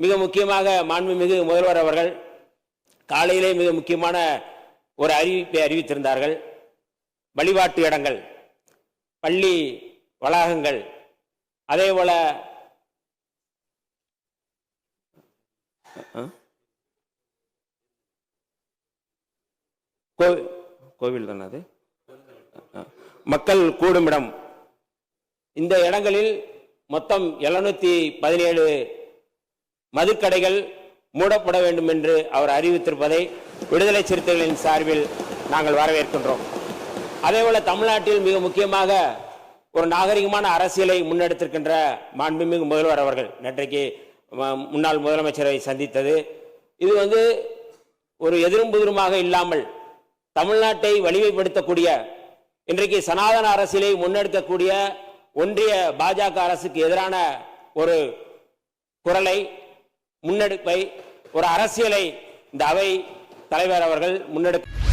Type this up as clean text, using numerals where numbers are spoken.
மிக முக்கியமாக மாண்புமிகு முதல்வர் அவர்கள் காலையிலே மிக முக்கியமான ஒரு அறிவிப்பை அறிவித்திருந்தார்கள். வழிபாட்டு இடங்கள், பள்ளி வளாகங்கள், அதேபோல கோவில் தானே அது, மக்கள் கூடுமிடம், இந்த இடங்களில் மொத்தம் 717 மதுக்கடைகள் மூடப்பட வேண்டும் என்று அவர் அறிவித்திருப்பதை விடுதலை சிறுத்தைகளின் சார்பில் நாங்கள் வரவேற்கின்றோம். அதேபோல தமிழ்நாட்டில் மிக முக்கியமாக ஒரு நாகரிகமான அரசியலை முன்னெடுத்திருக்கின்ற மாண்புமிகு முதல்வர் அவர்கள் நேற்றைக்கு முன்னாள் முதலமைச்சரை சந்தித்தது, இது ஒரு எதிரும் புதிருமாக இல்லாமல் தமிழ்நாட்டை வலிமைப்படுத்தக்கூடிய, இன்றைக்கு சனாதன அரசியலை முன்னெடுக்கக்கூடிய ஒன்றிய பாஜக அரசுக்கு எதிரான ஒரு குரலை, முன்னெடுப்பை, ஒரு அரசியலை இந்த அவை தலைவர் அவர்கள் முன்னெடுக்க